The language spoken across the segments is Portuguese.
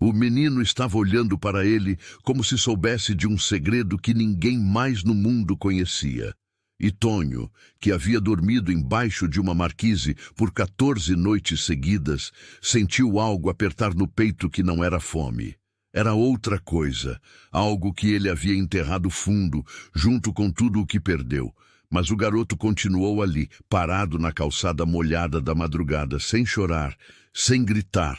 O menino estava olhando para ele como se soubesse de um segredo que ninguém mais no mundo conhecia. E Tonho, que havia dormido embaixo de uma marquise por 14 noites seguidas, sentiu algo apertar no peito que não era fome. Era outra coisa, algo que ele havia enterrado fundo, junto com tudo o que perdeu. Mas o garoto continuou ali, parado na calçada molhada da madrugada, sem chorar, sem gritar,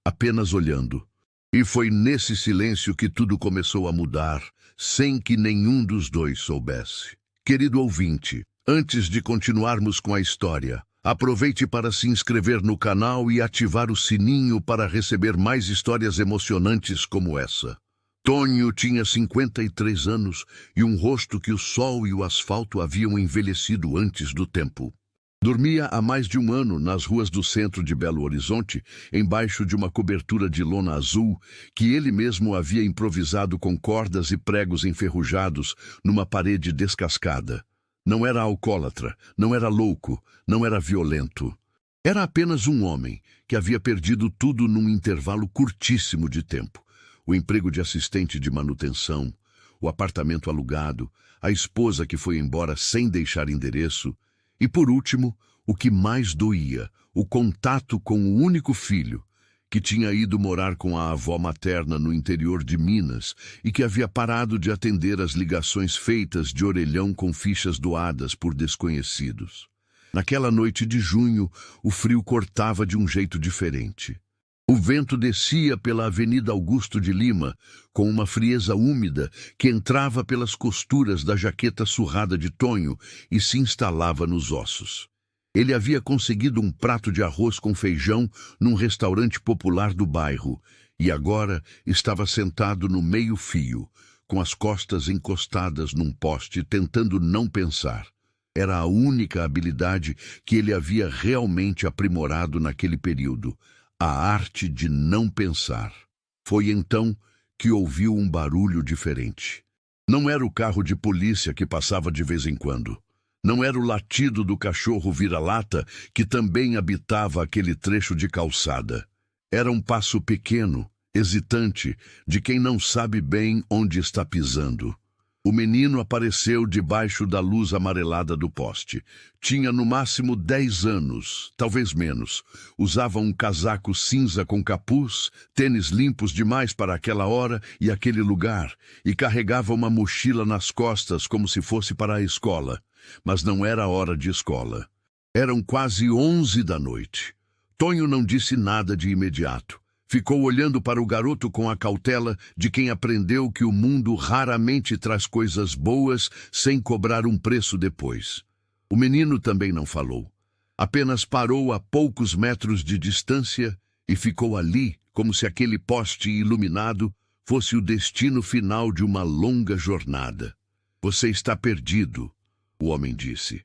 apenas olhando. E foi nesse silêncio que tudo começou a mudar, sem que nenhum dos dois soubesse. Querido ouvinte, antes de continuarmos com a história, aproveite para se inscrever no canal e ativar o sininho para receber mais histórias emocionantes como essa. Tonho tinha 53 anos e um rosto que o sol e o asfalto haviam envelhecido antes do tempo. Dormia há mais de um ano nas ruas do centro de Belo Horizonte, embaixo de uma cobertura de lona azul que ele mesmo havia improvisado com cordas e pregos enferrujados numa parede descascada. Não era alcoólatra, não era louco, não era violento. Era apenas um homem que havia perdido tudo num intervalo curtíssimo de tempo. O emprego de assistente de manutenção, o apartamento alugado, a esposa que foi embora sem deixar endereço, e por último, o que mais doía, o contato com o único filho, que tinha ido morar com a avó materna no interior de Minas e que havia parado de atender às ligações feitas de orelhão com fichas doadas por desconhecidos. Naquela noite de junho, o frio cortava de um jeito diferente. O vento descia pela Avenida Augusto de Lima, com uma frieza úmida que entrava pelas costuras da jaqueta surrada de Tonho e se instalava nos ossos. Ele havia conseguido um prato de arroz com feijão num restaurante popular do bairro e agora estava sentado no meio-fio, com as costas encostadas num poste, tentando não pensar. Era a única habilidade que ele havia realmente aprimorado naquele período. A arte de não pensar. Foi então que ouviu um barulho diferente. Não era o carro de polícia que passava de vez em quando. Não era o latido do cachorro vira-lata que também habitava aquele trecho de calçada. Era um passo pequeno, hesitante, de quem não sabe bem onde está pisando. O menino apareceu debaixo da luz amarelada do poste. Tinha no máximo 10 anos, talvez menos. Usava um casaco cinza com capuz, tênis limpos demais para aquela hora e aquele lugar, e carregava uma mochila nas costas como se fosse para a escola. Mas não era hora de escola. Eram quase 11 da noite. Tonho não disse nada de imediato. Ficou olhando para o garoto com a cautela de quem aprendeu que o mundo raramente traz coisas boas sem cobrar um preço depois. O menino também não falou. Apenas parou a poucos metros de distância e ficou ali, como se aquele poste iluminado fosse o destino final de uma longa jornada. Você está perdido, o homem disse.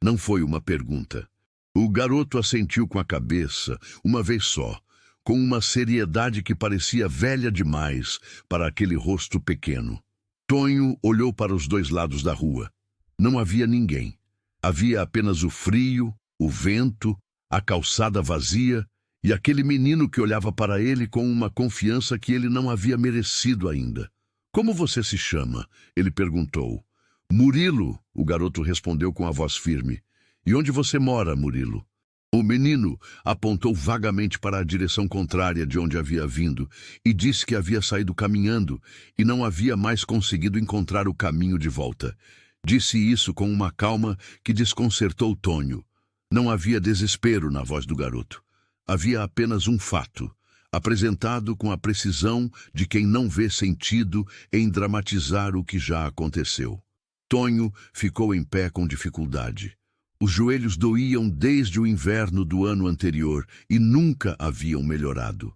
Não foi uma pergunta. O garoto assentiu com a cabeça, uma vez só, com uma seriedade que parecia velha demais para aquele rosto pequeno. Tonho olhou para os dois lados da rua. Não havia ninguém. Havia apenas o frio, o vento, a calçada vazia e aquele menino que olhava para ele com uma confiança que ele não havia merecido ainda. Como você se chama? Ele perguntou. Murilo, o garoto respondeu com a voz firme. E onde você mora, Murilo? O menino apontou vagamente para a direção contrária de onde havia vindo e disse que havia saído caminhando e não havia mais conseguido encontrar o caminho de volta. Disse isso com uma calma que desconcertou Tonho. Não havia desespero na voz do garoto. Havia apenas um fato, apresentado com a precisão de quem não vê sentido em dramatizar o que já aconteceu. Tonho ficou em pé com dificuldade. Os joelhos doíam desde o inverno do ano anterior e nunca haviam melhorado.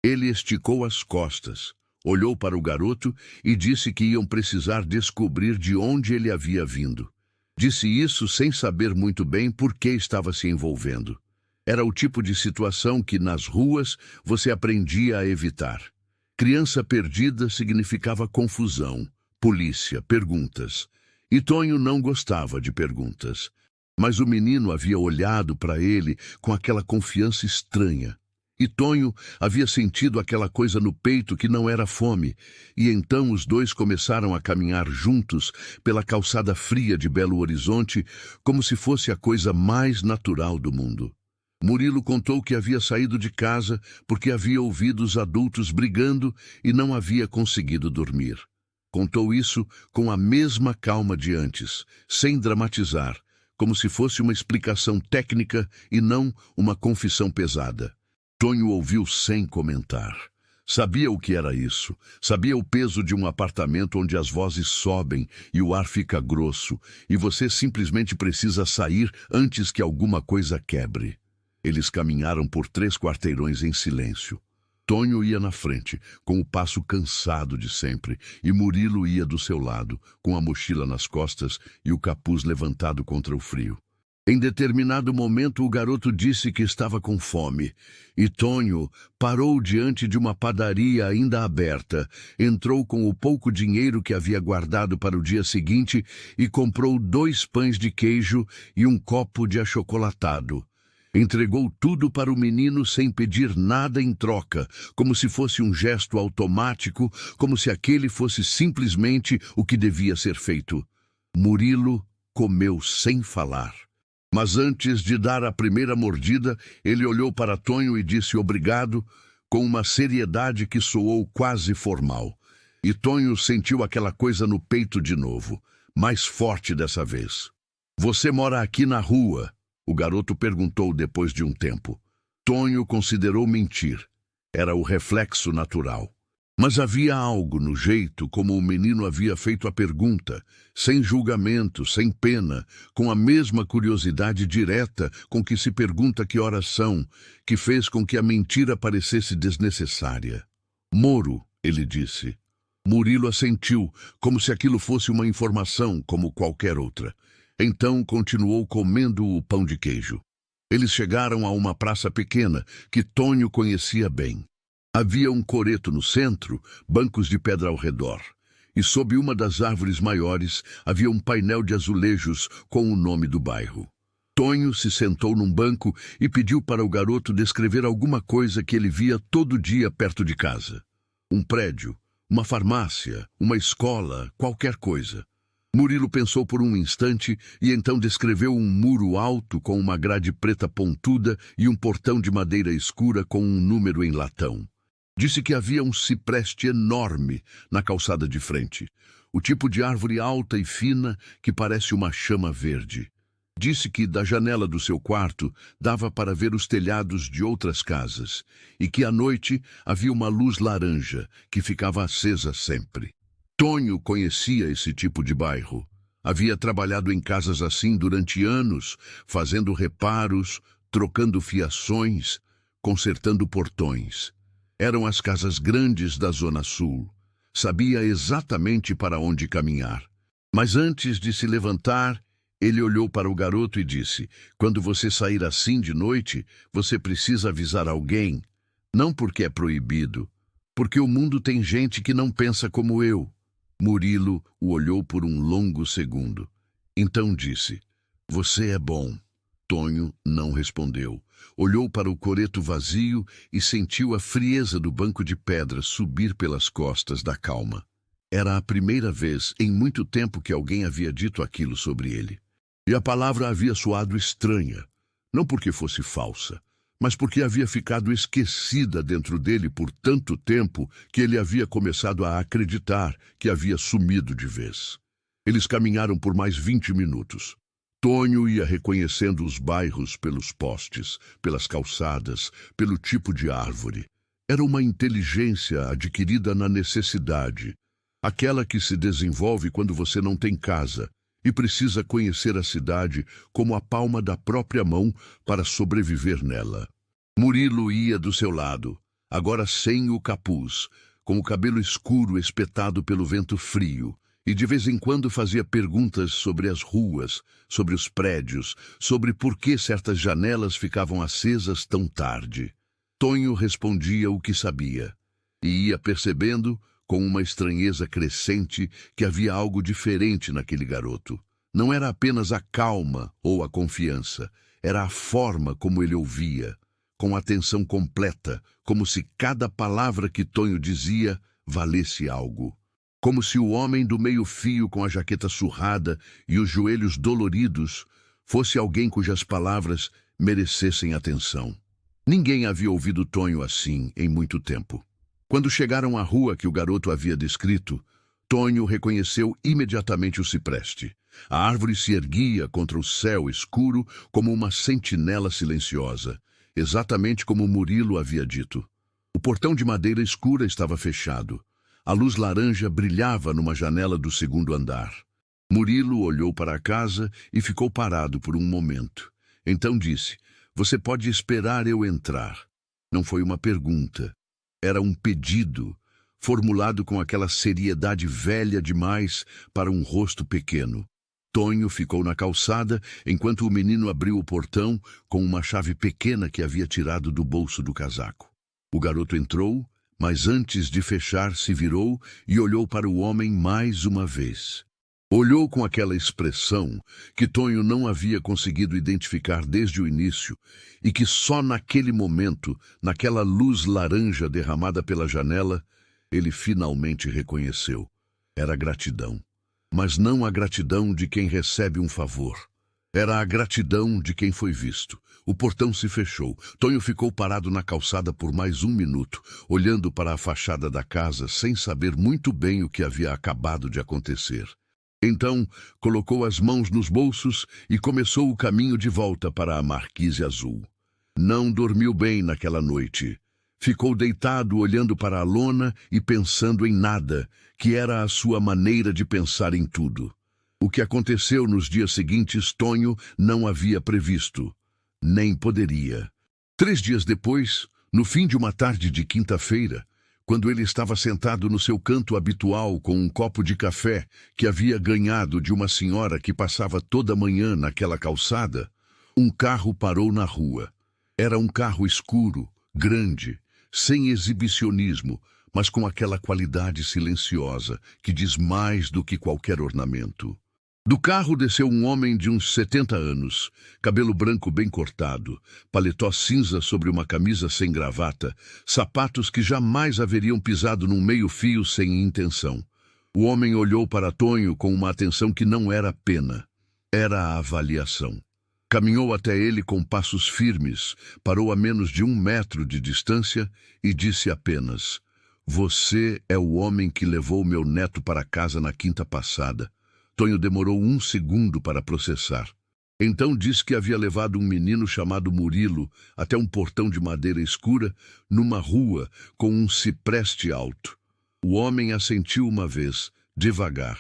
Ele esticou as costas, olhou para o garoto e disse que iam precisar descobrir de onde ele havia vindo. Disse isso sem saber muito bem por que estava se envolvendo. Era o tipo de situação que, nas ruas, você aprendia a evitar. Criança perdida significava confusão, polícia, perguntas. E Tonho não gostava de perguntas. Mas o menino havia olhado para ele com aquela confiança estranha. E Tonho havia sentido aquela coisa no peito que não era fome, e então os dois começaram a caminhar juntos pela calçada fria de Belo Horizonte, como se fosse a coisa mais natural do mundo. Murilo contou que havia saído de casa porque havia ouvido os adultos brigando e não havia conseguido dormir. Contou isso com a mesma calma de antes, sem dramatizar, como se fosse uma explicação técnica e não uma confissão pesada. Tonho ouviu sem comentar. Sabia o que era isso. Sabia o peso de um apartamento onde as vozes sobem e o ar fica grosso, e você simplesmente precisa sair antes que alguma coisa quebre. Eles caminharam por 3 quarteirões em silêncio. Tonho ia na frente, com o passo cansado de sempre, e Murilo ia do seu lado, com a mochila nas costas e o capuz levantado contra o frio. Em determinado momento, o garoto disse que estava com fome, e Tonho parou diante de uma padaria ainda aberta, entrou com o pouco dinheiro que havia guardado para o dia seguinte e comprou 2 pães de queijo e um copo de achocolatado. Entregou tudo para o menino sem pedir nada em troca, como se fosse um gesto automático, como se aquele fosse simplesmente o que devia ser feito. Murilo comeu sem falar. Mas antes de dar a primeira mordida, ele olhou para Tonho e disse obrigado, com uma seriedade que soou quase formal. E Tonho sentiu aquela coisa no peito de novo, mais forte dessa vez. "Você mora aqui na rua?" O garoto perguntou depois de um tempo. Tonho considerou mentir. Era o reflexo natural. Mas havia algo no jeito como o menino havia feito a pergunta, sem julgamento, sem pena, com a mesma curiosidade direta com que se pergunta que horas são, que fez com que a mentira parecesse desnecessária. "Moro", ele disse. Murilo assentiu, como se aquilo fosse uma informação como qualquer outra. Então continuou comendo o pão de queijo. Eles chegaram a uma praça pequena que Tonho conhecia bem. Havia um coreto no centro, bancos de pedra ao redor. E sob uma das árvores maiores havia um painel de azulejos com o nome do bairro. Tonho se sentou num banco e pediu para o garoto descrever alguma coisa que ele via todo dia perto de casa. Um prédio, uma farmácia, uma escola, qualquer coisa. Murilo pensou por um instante e então descreveu um muro alto com uma grade preta pontuda e um portão de madeira escura com um número em latão. Disse que havia um cipreste enorme na calçada de frente, o tipo de árvore alta e fina que parece uma chama verde. Disse que da janela do seu quarto dava para ver os telhados de outras casas e que à noite havia uma luz laranja que ficava acesa sempre. Tonho conhecia esse tipo de bairro. Havia trabalhado em casas assim durante anos, fazendo reparos, trocando fiações, consertando portões. Eram as casas grandes da Zona Sul. Sabia exatamente para onde caminhar. Mas antes de se levantar, ele olhou para o garoto e disse: "Quando você sair assim de noite, você precisa avisar alguém. Não porque é proibido, porque o mundo tem gente que não pensa como eu." Murilo o olhou por um longo segundo. Então disse: "Você é bom." Tonho não respondeu. Olhou para o coreto vazio e sentiu a frieza do banco de pedra subir pelas costas da calma. Era a primeira vez em muito tempo que alguém havia dito aquilo sobre ele. E a palavra havia soado estranha, não porque fosse falsa, mas porque havia ficado esquecida dentro dele por tanto tempo que ele havia começado a acreditar que havia sumido de vez. Eles caminharam por mais 20 minutos. Tonho ia reconhecendo os bairros pelos postes, pelas calçadas, pelo tipo de árvore. Era uma inteligência adquirida na necessidade, aquela que se desenvolve quando você não tem casa e precisa conhecer a cidade como a palma da própria mão para sobreviver nela. Murilo ia do seu lado, agora sem o capuz, com o cabelo escuro espetado pelo vento frio, e de vez em quando fazia perguntas sobre as ruas, sobre os prédios, sobre por que certas janelas ficavam acesas tão tarde. Tonho respondia o que sabia, e ia percebendo, com uma estranheza crescente, que havia algo diferente naquele garoto. Não era apenas a calma ou a confiança, era a forma como ele ouvia, com atenção completa, como se cada palavra que Tonho dizia valesse algo. Como se o homem do meio-fio com a jaqueta surrada e os joelhos doloridos fosse alguém cujas palavras merecessem atenção. Ninguém havia ouvido Tonho assim em muito tempo. Quando chegaram à rua que o garoto havia descrito, Tonho reconheceu imediatamente o cipreste. A árvore se erguia contra o céu escuro como uma sentinela silenciosa, exatamente como Murilo havia dito. O portão de madeira escura estava fechado. A luz laranja brilhava numa janela do segundo andar. Murilo olhou para a casa e ficou parado por um momento. Então disse: "Você pode esperar eu entrar." Não foi uma pergunta. Era um pedido, formulado com aquela seriedade velha demais para um rosto pequeno. Tonho ficou na calçada enquanto o menino abriu o portão com uma chave pequena que havia tirado do bolso do casaco. O garoto entrou, mas antes de fechar se virou e olhou para o homem mais uma vez. Olhou com aquela expressão que Tonho não havia conseguido identificar desde o início e que só naquele momento, naquela luz laranja derramada pela janela, ele finalmente reconheceu. Era gratidão. Mas não a gratidão de quem recebe um favor. Era a gratidão de quem foi visto. O portão se fechou. Tonho ficou parado na calçada por mais 1 minuto, olhando para a fachada da casa sem saber muito bem o que havia acabado de acontecer. Então, colocou as mãos nos bolsos e começou o caminho de volta para a marquise azul. Não dormiu bem naquela noite. Ficou deitado olhando para a lona e pensando em nada, que era a sua maneira de pensar em tudo. O que aconteceu nos dias seguintes, Tonho não havia previsto. Nem poderia. 3 dias depois, no fim de uma tarde de quinta-feira, quando ele estava sentado no seu canto habitual com um copo de café que havia ganhado de uma senhora que passava toda manhã naquela calçada, um carro parou na rua. Era um carro escuro, grande, sem exibicionismo, mas com aquela qualidade silenciosa que diz mais do que qualquer ornamento. Do carro desceu um homem de uns 70 anos, cabelo branco bem cortado, paletó cinza sobre uma camisa sem gravata, sapatos que jamais haveriam pisado num meio-fio sem intenção. O homem olhou para Tonho com uma atenção que não era pena, era a avaliação. Caminhou até ele com passos firmes, parou a menos de 1 metro de distância e disse apenas: "Você é o homem que levou meu neto para casa na quinta passada." Tonho demorou 1 segundo para processar. Então disse que havia levado um menino chamado Murilo até um portão de madeira escura numa rua com um cipreste alto. O homem assentiu uma vez, devagar.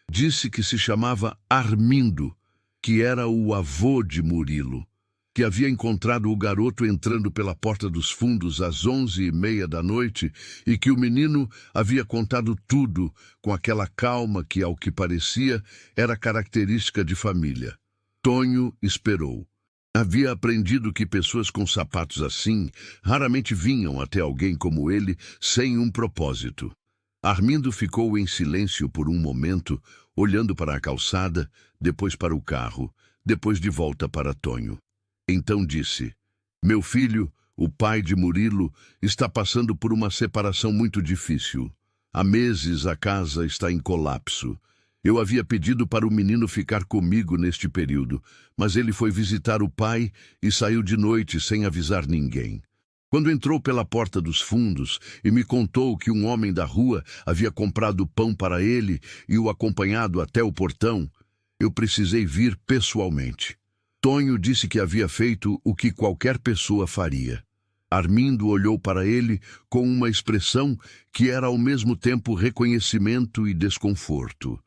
Disse que se chamava Armindo, que era o avô de Murilo, que havia encontrado o garoto entrando pela porta dos fundos às 11h30 da noite e que o menino havia contado tudo com aquela calma que, ao que parecia, era característica de família. Tonho esperou. Havia aprendido que pessoas com sapatos assim raramente vinham até alguém como ele sem um propósito. Armindo ficou em silêncio por um momento, olhando para a calçada, depois para o carro, depois de volta para Tonho. Então disse: "Meu filho, o pai de Murilo, está passando por uma separação muito difícil. Há meses a casa está em colapso. Eu havia pedido para o menino ficar comigo neste período, mas ele foi visitar o pai e saiu de noite sem avisar ninguém. Quando entrou pela porta dos fundos e me contou que um homem da rua havia comprado pão para ele e o acompanhado até o portão, eu precisei vir pessoalmente." Tonho disse que havia feito o que qualquer pessoa faria. Armindo olhou para ele com uma expressão que era ao mesmo tempo reconhecimento e desconforto.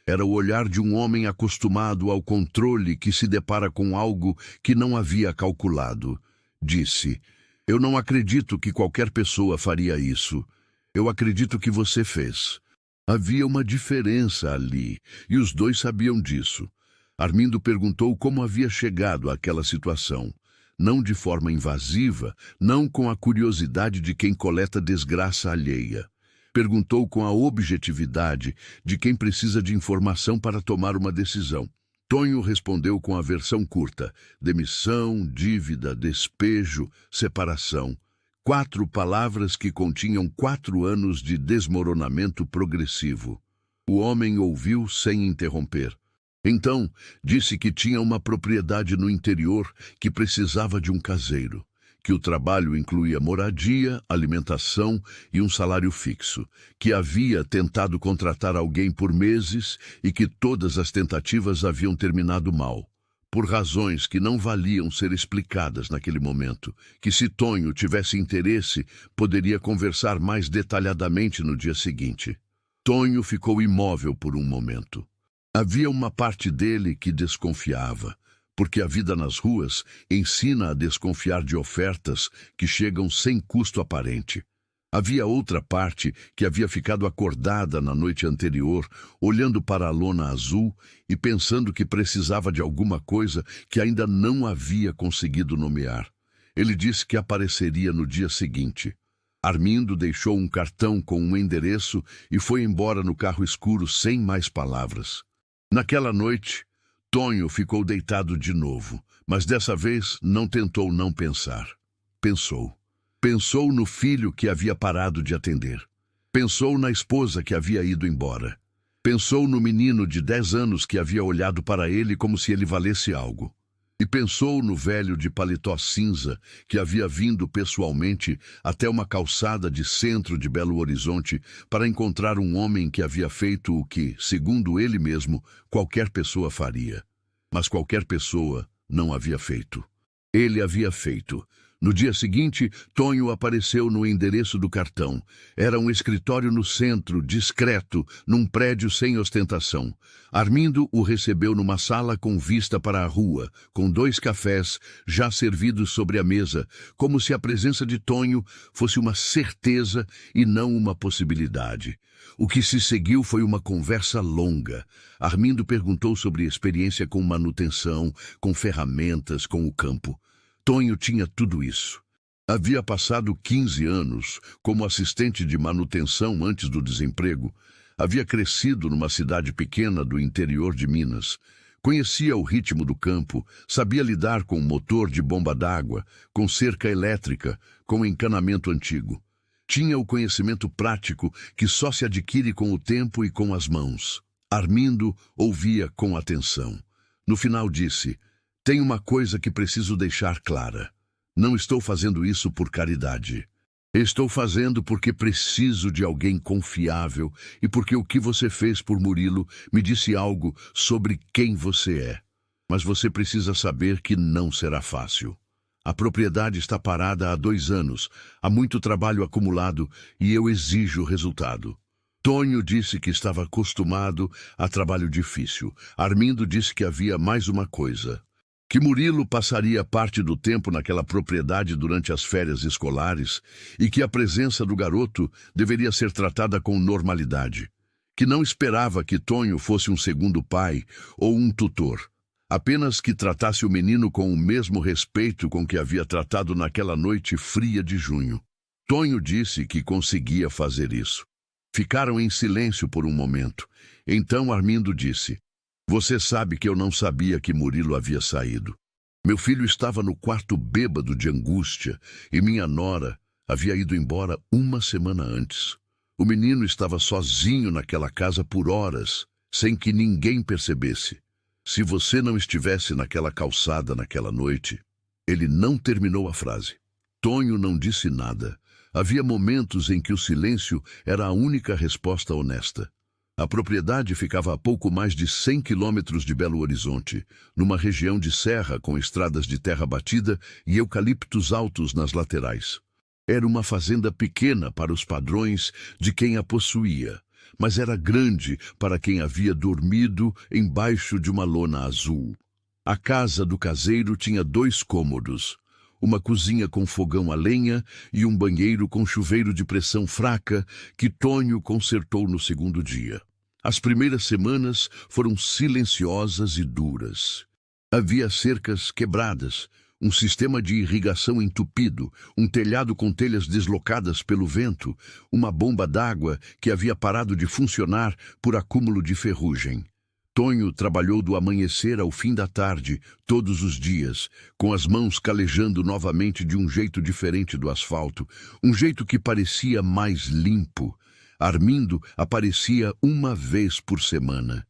Era o olhar de um homem acostumado ao controle que se depara com algo que não havia calculado. Disse: "Eu não acredito que qualquer pessoa faria isso. Eu acredito que você fez." Havia uma diferença ali, e os dois sabiam disso. Armindo perguntou como havia chegado àquela situação. Não de forma invasiva, não com a curiosidade de quem coleta desgraça alheia. Perguntou com a objetividade de quem precisa de informação para tomar uma decisão. Tonho respondeu com a versão curta: demissão, dívida, despejo, separação. 4 palavras que continham 4 anos de desmoronamento progressivo. O homem ouviu sem interromper. Então, disse que tinha uma propriedade no interior que precisava de um caseiro, que o trabalho incluía moradia, alimentação e um salário fixo, que havia tentado contratar alguém por meses e que todas as tentativas haviam terminado mal, por razões que não valiam ser explicadas naquele momento, que se Tonho tivesse interesse, poderia conversar mais detalhadamente no dia seguinte. Tonho ficou imóvel por um momento. Havia uma parte dele que desconfiava, porque a vida nas ruas ensina a desconfiar de ofertas que chegam sem custo aparente. Havia outra parte que havia ficado acordada na noite anterior, olhando para a lona azul e pensando que precisava de alguma coisa que ainda não havia conseguido nomear. Ele disse que apareceria no dia seguinte. Armindo deixou um cartão com um endereço e foi embora no carro escuro sem mais palavras. Naquela noite, Tonho ficou deitado de novo, mas dessa vez não tentou não pensar. Pensou. Pensou no filho que havia parado de atender. Pensou na esposa que havia ido embora. Pensou no menino de 10 anos que havia olhado para ele como se ele valesse algo. E pensou no velho de paletó cinza que havia vindo pessoalmente até uma calçada de centro de Belo Horizonte para encontrar um homem que havia feito o que, segundo ele mesmo, qualquer pessoa faria. Mas qualquer pessoa não havia feito. Ele havia feito. No dia seguinte, Tonho apareceu no endereço do cartão. Era um escritório no centro, discreto, num prédio sem ostentação. Armindo o recebeu numa sala com vista para a rua, com 2 cafés já servidos sobre a mesa, como se a presença de Tonho fosse uma certeza e não uma possibilidade. O que se seguiu foi uma conversa longa. Armindo perguntou sobre experiência com manutenção, com ferramentas, com o campo. Tonho tinha tudo isso. Havia passado 15 anos como assistente de manutenção antes do desemprego. Havia crescido numa cidade pequena do interior de Minas. Conhecia o ritmo do campo, sabia lidar com motor de bomba d'água, com cerca elétrica, com encanamento antigo. Tinha o conhecimento prático que só se adquire com o tempo e com as mãos. Armindo ouvia com atenção. No final disse: tem uma coisa que preciso deixar clara. Não estou fazendo isso por caridade. Estou fazendo porque preciso de alguém confiável e porque o que você fez por Murilo me disse algo sobre quem você é. Mas você precisa saber que não será fácil. A propriedade está parada há 2 anos, há muito trabalho acumulado e eu exijo resultado. Tonho disse que estava acostumado a trabalho difícil. Armindo disse que havia mais uma coisa. Que Murilo passaria parte do tempo naquela propriedade durante as férias escolares e que a presença do garoto deveria ser tratada com normalidade. Que não esperava que Tonho fosse um segundo pai ou um tutor. Apenas que tratasse o menino com o mesmo respeito com que havia tratado naquela noite fria de junho. Tonho disse que conseguia fazer isso. Ficaram em silêncio por um momento. Então Armindo disse: você sabe que eu não sabia que Murilo havia saído. Meu filho estava no quarto bêbado de angústia e minha nora havia ido embora 1 semana antes. O menino estava sozinho naquela casa por horas, sem que ninguém percebesse. Se você não estivesse naquela calçada naquela noite... Ele não terminou a frase. Tonho não disse nada. Havia momentos em que o silêncio era a única resposta honesta. A propriedade ficava a pouco mais de 100 quilômetros de Belo Horizonte, numa região de serra com estradas de terra batida e eucaliptos altos nas laterais. Era uma fazenda pequena para os padrões de quem a possuía, mas era grande para quem havia dormido embaixo de uma lona azul. A casa do caseiro tinha 2 cômodos, uma cozinha com fogão a lenha e um banheiro com chuveiro de pressão fraca que Tonho consertou no segundo dia. As primeiras semanas foram silenciosas e duras. Havia cercas quebradas, um sistema de irrigação entupido, um telhado com telhas deslocadas pelo vento, uma bomba d'água que havia parado de funcionar por acúmulo de ferrugem. Tonho trabalhou do amanhecer ao fim da tarde, todos os dias, com as mãos calejando novamente de um jeito diferente do asfalto, um jeito que parecia mais limpo. Armindo aparecia uma vez por semana.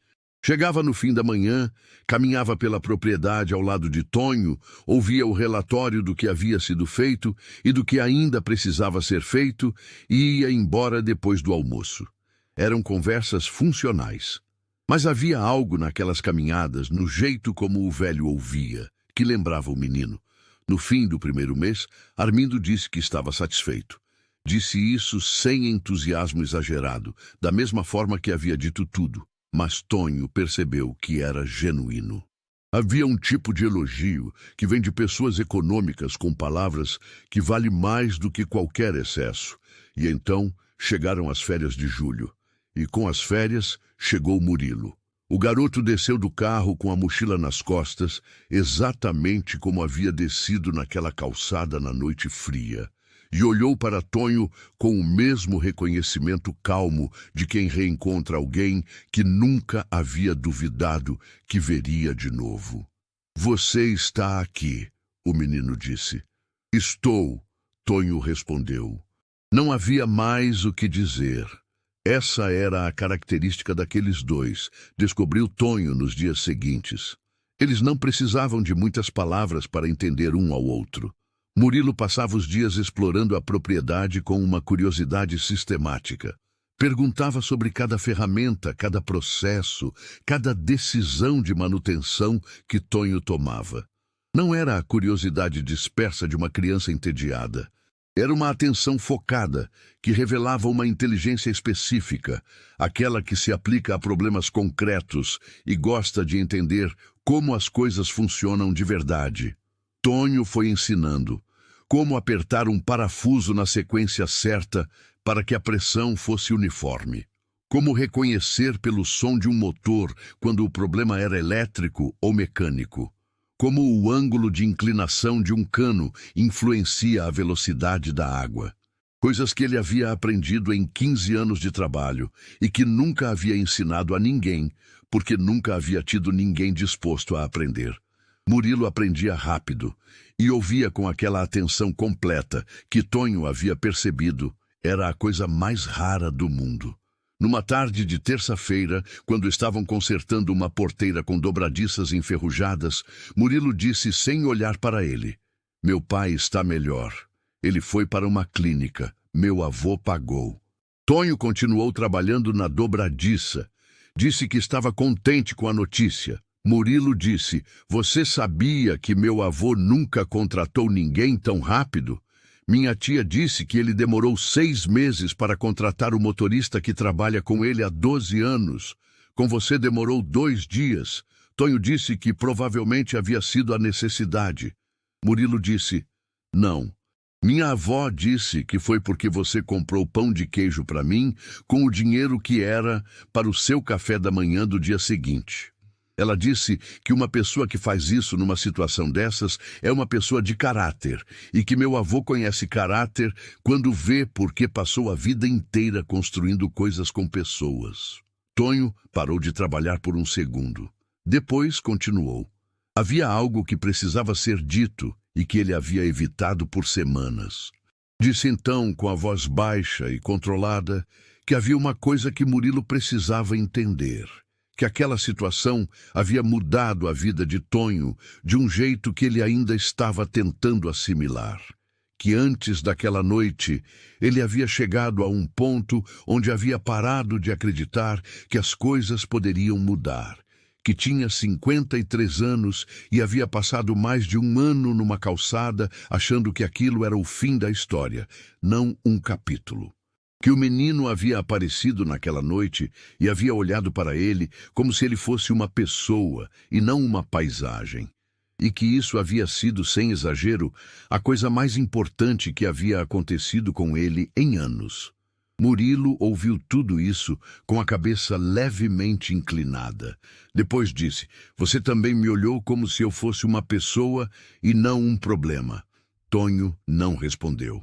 Chegava no fim da manhã, caminhava pela propriedade ao lado de Tonho, ouvia o relatório do que havia sido feito e do que ainda precisava ser feito e ia embora depois do almoço. Eram conversas funcionais. Mas havia algo naquelas caminhadas, no jeito como o velho ouvia, que lembrava o menino. No fim do primeiro mês, Armindo disse que estava satisfeito. Disse isso sem entusiasmo exagerado, da mesma forma que havia dito tudo. Mas Tonho percebeu que era genuíno. Havia um tipo de elogio que vem de pessoas econômicas com palavras que vale mais do que qualquer excesso. E então chegaram as férias de julho. E com as férias chegou Murilo. O garoto desceu do carro com a mochila nas costas, exatamente como havia descido naquela calçada na noite fria, e olhou para Tonho com o mesmo reconhecimento calmo de quem reencontra alguém que nunca havia duvidado que veria de novo. "Você está aqui", o menino disse. "Estou", Tonho respondeu. Não havia mais o que dizer. Essa era a característica daqueles dois, descobriu Tonho nos dias seguintes. Eles não precisavam de muitas palavras para entender um ao outro. Murilo passava os dias explorando a propriedade com uma curiosidade sistemática. Perguntava sobre cada ferramenta, cada processo, cada decisão de manutenção que Tonho tomava. Não era a curiosidade dispersa de uma criança entediada. Era uma atenção focada, que revelava uma inteligência específica, aquela que se aplica a problemas concretos e gosta de entender como as coisas funcionam de verdade. Tonho foi ensinando como apertar um parafuso na sequência certa para que a pressão fosse uniforme, como reconhecer pelo som de um motor quando o problema era elétrico ou mecânico, como o ângulo de inclinação de um cano influencia a velocidade da água. Coisas que ele havia aprendido em 15 anos de trabalho e que nunca havia ensinado a ninguém, porque nunca havia tido ninguém disposto a aprender. Murilo aprendia rápido e ouvia com aquela atenção completa que Tonho havia percebido. Era a coisa mais rara do mundo. Numa tarde de terça-feira, quando estavam consertando uma porteira com dobradiças enferrujadas, Murilo disse sem olhar para ele: "Meu pai está melhor. Ele foi para uma clínica. Meu avô pagou." Tonho continuou trabalhando na dobradiça. Disse que estava contente com a notícia. Murilo disse: "Você sabia que meu avô nunca contratou ninguém tão rápido? Minha tia disse que ele demorou 6 meses para contratar o motorista que trabalha com ele há 12 anos. Com você demorou 2 dias. Tonho disse que provavelmente havia sido a necessidade." Murilo disse: "Não. Minha avó disse que foi porque você comprou pão de queijo para mim com o dinheiro que era para o seu café da manhã do dia seguinte. Ela disse que uma pessoa que faz isso numa situação dessas é uma pessoa de caráter, e que meu avô conhece caráter quando vê porque passou a vida inteira construindo coisas com pessoas." Tonho parou de trabalhar por um segundo. Depois continuou. Havia algo que precisava ser dito e que ele havia evitado por semanas. Disse então, com a voz baixa e controlada, que havia uma coisa que Murilo precisava entender. Que aquela situação havia mudado a vida de Tonho de um jeito que ele ainda estava tentando assimilar. Que antes daquela noite, ele havia chegado a um ponto onde havia parado de acreditar que as coisas poderiam mudar. Que tinha 53 anos e havia passado mais de 1 ano numa calçada achando que aquilo era o fim da história, não um capítulo. Que o menino havia aparecido naquela noite e havia olhado para ele como se ele fosse uma pessoa e não uma paisagem. E que isso havia sido, sem exagero, a coisa mais importante que havia acontecido com ele em anos. Murilo ouviu tudo isso com a cabeça levemente inclinada. Depois disse: "Você também me olhou como se eu fosse uma pessoa e não um problema." Tonho não respondeu.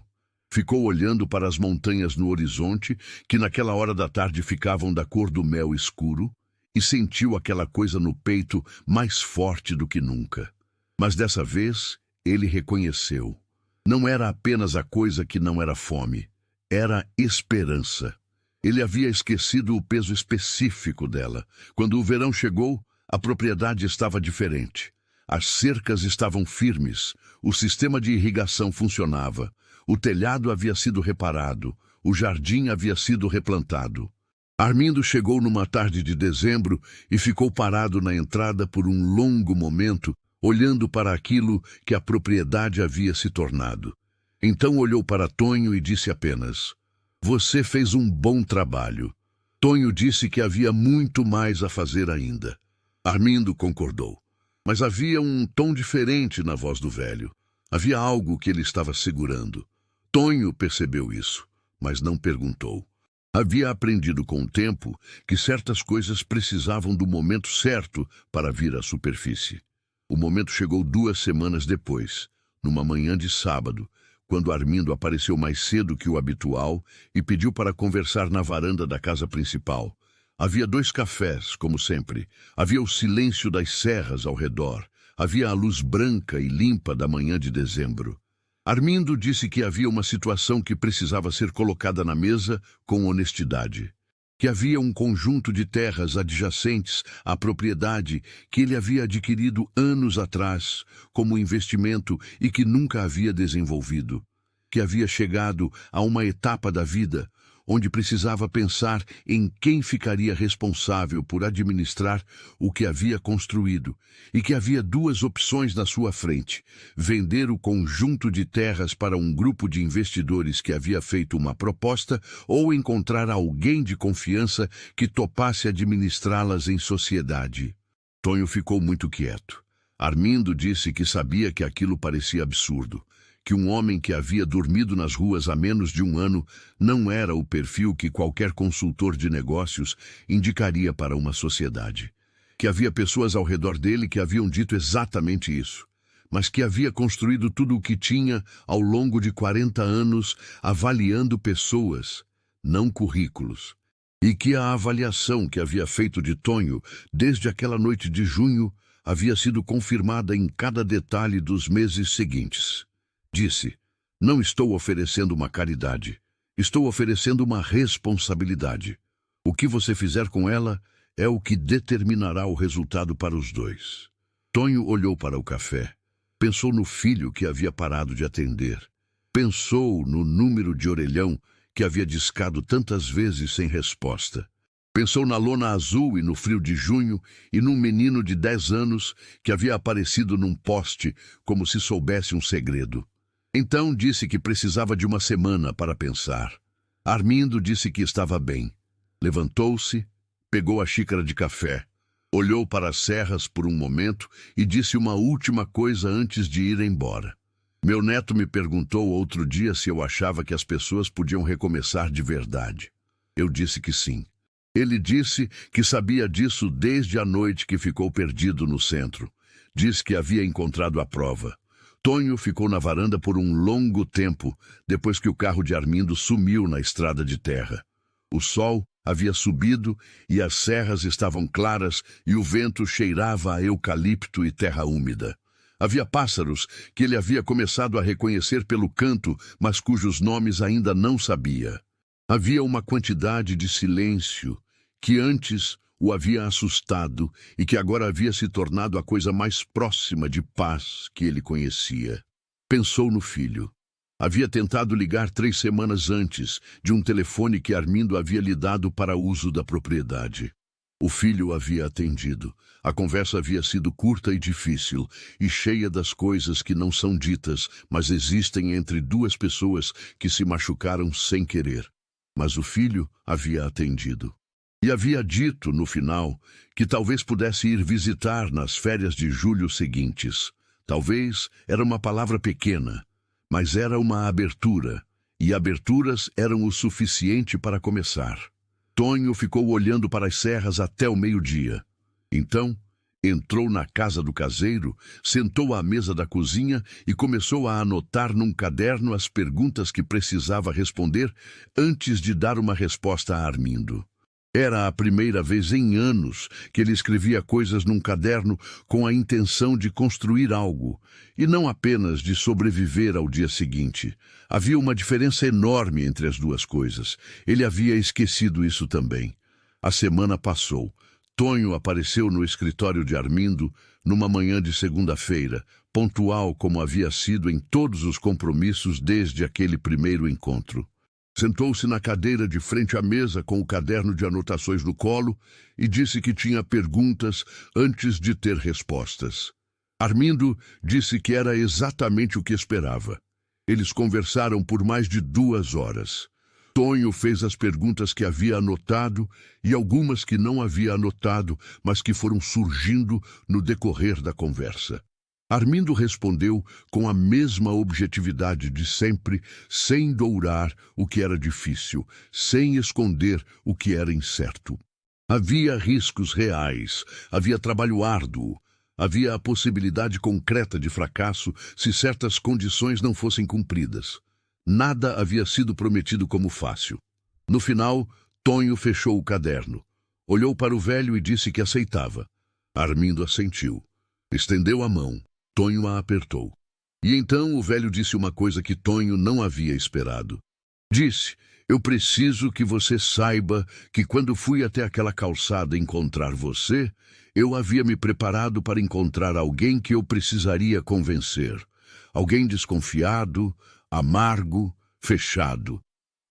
Ficou olhando para as montanhas no horizonte, que naquela hora da tarde ficavam da cor do mel escuro, e sentiu aquela coisa no peito mais forte do que nunca. Mas dessa vez, ele reconheceu. Não era apenas a coisa que não era fome, era esperança. Ele havia esquecido o peso específico dela. Quando o verão chegou, a propriedade estava diferente. As cercas estavam firmes, o sistema de irrigação funcionava, o telhado havia sido reparado, o jardim havia sido replantado. Armindo chegou numa tarde de dezembro e ficou parado na entrada por um longo momento, olhando para aquilo que a propriedade havia se tornado. Então olhou para Tonho e disse apenas: "Você fez um bom trabalho." Tonho disse que havia muito mais a fazer ainda. Armindo concordou. Mas havia um tom diferente na voz do velho. Havia algo que ele estava segurando. Tonho percebeu isso, mas não perguntou. Havia aprendido com o tempo que certas coisas precisavam do momento certo para vir à superfície. O momento chegou 2 semanas depois, numa manhã de sábado, quando Armindo apareceu mais cedo que o habitual e pediu para conversar na varanda da casa principal. Havia 2 cafés, como sempre. Havia o silêncio das serras ao redor. Havia a luz branca e limpa da manhã de dezembro. Armindo disse que havia uma situação que precisava ser colocada na mesa com honestidade. Que havia um conjunto de terras adjacentes à propriedade que ele havia adquirido anos atrás como investimento e que nunca havia desenvolvido. Que havia chegado a uma etapa da vida onde precisava pensar em quem ficaria responsável por administrar o que havia construído, e que havia 2 opções na sua frente: vender o conjunto de terras para um grupo de investidores que havia feito uma proposta, ou encontrar alguém de confiança que topasse administrá-las em sociedade. Tonho ficou muito quieto. Armindo disse que sabia que aquilo parecia absurdo, que um homem que havia dormido nas ruas há menos de 1 ano não era o perfil que qualquer consultor de negócios indicaria para uma sociedade. Que havia pessoas ao redor dele que haviam dito exatamente isso, mas que havia construído tudo o que tinha ao longo de 40 anos avaliando pessoas, não currículos. E que a avaliação que havia feito de Tonho desde aquela noite de junho havia sido confirmada em cada detalhe dos meses seguintes. Disse: "Não estou oferecendo uma caridade. Estou oferecendo uma responsabilidade. O que você fizer com ela é o que determinará o resultado para os 2. Tonho olhou para o café. Pensou no filho que havia parado de atender. Pensou no número de orelhão que havia discado tantas vezes sem resposta. Pensou na lona azul e no frio de junho e num menino de 10 anos que havia aparecido num poste como se soubesse um segredo. Então disse que precisava de uma semana para pensar. Armindo disse que estava bem. Levantou-se, pegou a xícara de café, olhou para as serras por um momento e disse uma última coisa antes de ir embora. Meu neto me perguntou outro dia se eu achava que as pessoas podiam recomeçar de verdade. Eu disse que sim. Ele disse que sabia disso desde a noite que ficou perdido no centro. Disse que havia encontrado a prova. Tonho ficou na varanda por um longo tempo, depois que o carro de Armindo sumiu na estrada de terra. O sol havia subido e as serras estavam claras e o vento cheirava a eucalipto e terra úmida. Havia pássaros que ele havia começado a reconhecer pelo canto, mas cujos nomes ainda não sabia. Havia uma quantidade de silêncio que antes o havia assustado e que agora havia se tornado a coisa mais próxima de paz que ele conhecia. Pensou no filho. Havia tentado ligar 3 semanas antes de um telefone que Armindo havia lhe dado para uso da propriedade. O filho havia atendido. A conversa havia sido curta e difícil, e cheia das coisas que não são ditas, mas existem entre 2 pessoas que se machucaram sem querer. Mas o filho havia atendido. E havia dito, no final, que talvez pudesse ir visitar nas férias de julho seguintes. Talvez era uma palavra pequena, mas era uma abertura, e aberturas eram o suficiente para começar. Tonho ficou olhando para as serras até o meio-dia. Então, entrou na casa do caseiro, sentou à mesa da cozinha e começou a anotar num caderno as perguntas que precisava responder antes de dar uma resposta a Armindo. Era a primeira vez em anos que ele escrevia coisas num caderno com a intenção de construir algo, e não apenas de sobreviver ao dia seguinte. Havia uma diferença enorme entre as duas coisas. Ele havia esquecido isso também. A semana passou. Tonho apareceu no escritório de Armindo numa manhã de segunda-feira, pontual como havia sido em todos os compromissos desde aquele primeiro encontro. Sentou-se na cadeira de frente à mesa com o caderno de anotações no colo e disse que tinha perguntas antes de ter respostas. Armindo disse que era exatamente o que esperava. Eles conversaram por mais de 2 horas. Tonho fez as perguntas que havia anotado e algumas que não havia anotado, mas que foram surgindo no decorrer da conversa. Armindo respondeu com a mesma objetividade de sempre, sem dourar o que era difícil, sem esconder o que era incerto. Havia riscos reais, havia trabalho árduo, havia a possibilidade concreta de fracasso se certas condições não fossem cumpridas. Nada havia sido prometido como fácil. No final, Tonho fechou o caderno. Olhou para o velho e disse que aceitava. Armindo assentiu. Estendeu a mão. Tonho a apertou. E então o velho disse uma coisa que Tonho não havia esperado. Disse: eu preciso que você saiba que quando fui até aquela calçada encontrar você, eu havia me preparado para encontrar alguém que eu precisaria convencer. Alguém desconfiado, amargo, fechado.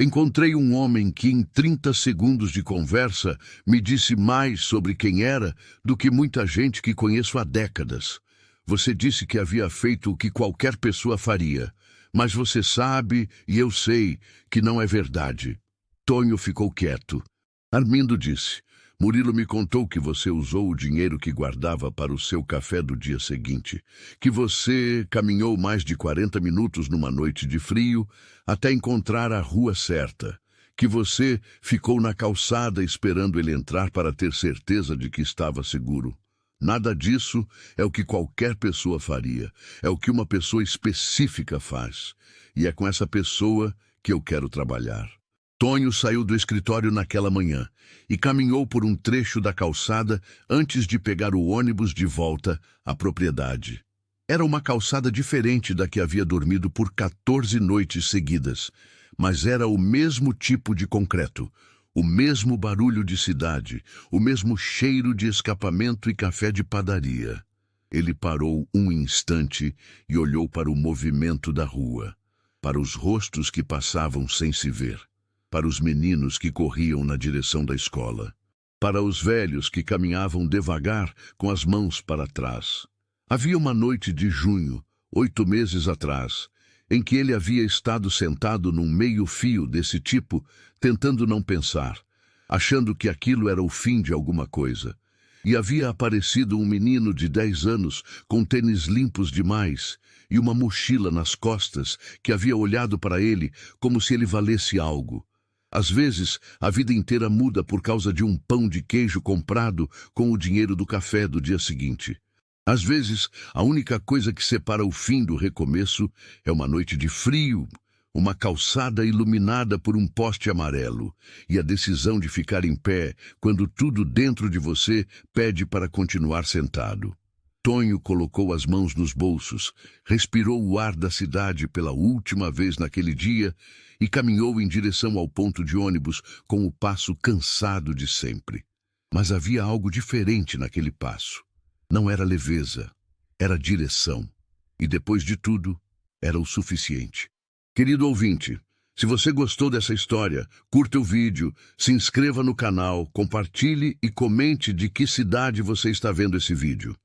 Encontrei um homem que em 30 segundos de conversa me disse mais sobre quem era do que muita gente que conheço há décadas. Você disse que havia feito o que qualquer pessoa faria, mas você sabe, e eu sei, que não é verdade. Tonho ficou quieto. Armindo disse: Murilo me contou que você usou o dinheiro que guardava para o seu café do dia seguinte, que você caminhou mais de 40 minutos numa noite de frio até encontrar a rua certa, que você ficou na calçada esperando ele entrar para ter certeza de que estava seguro. Nada disso é o que qualquer pessoa faria, é o que uma pessoa específica faz, e é com essa pessoa que eu quero trabalhar. Tonho saiu do escritório naquela manhã e caminhou por um trecho da calçada antes de pegar o ônibus de volta à propriedade. Era uma calçada diferente da que havia dormido por 14 noites seguidas, mas era o mesmo tipo de concreto, o mesmo barulho de cidade, o mesmo cheiro de escapamento e café de padaria. Ele parou um instante e olhou para o movimento da rua, para os rostos que passavam sem se ver, para os meninos que corriam na direção da escola, para os velhos que caminhavam devagar com as mãos para trás. Havia uma noite de junho, 8 meses atrás, em que ele havia estado sentado num meio-fio desse tipo, tentando não pensar, achando que aquilo era o fim de alguma coisa. E havia aparecido um menino de 10 anos com tênis limpos demais e uma mochila nas costas que havia olhado para ele como se ele valesse algo. Às vezes, a vida inteira muda por causa de um pão de queijo comprado com o dinheiro do café do dia seguinte. Às vezes, a única coisa que separa o fim do recomeço é uma noite de frio, uma calçada iluminada por um poste amarelo e a decisão de ficar em pé quando tudo dentro de você pede para continuar sentado. Tonho colocou as mãos nos bolsos, respirou o ar da cidade pela última vez naquele dia e caminhou em direção ao ponto de ônibus com o passo cansado de sempre. Mas havia algo diferente naquele passo. Não era leveza, era direção. E depois de tudo, era o suficiente. Querido ouvinte, se você gostou dessa história, curta o vídeo, se inscreva no canal, compartilhe e comente de que cidade você está vendo esse vídeo.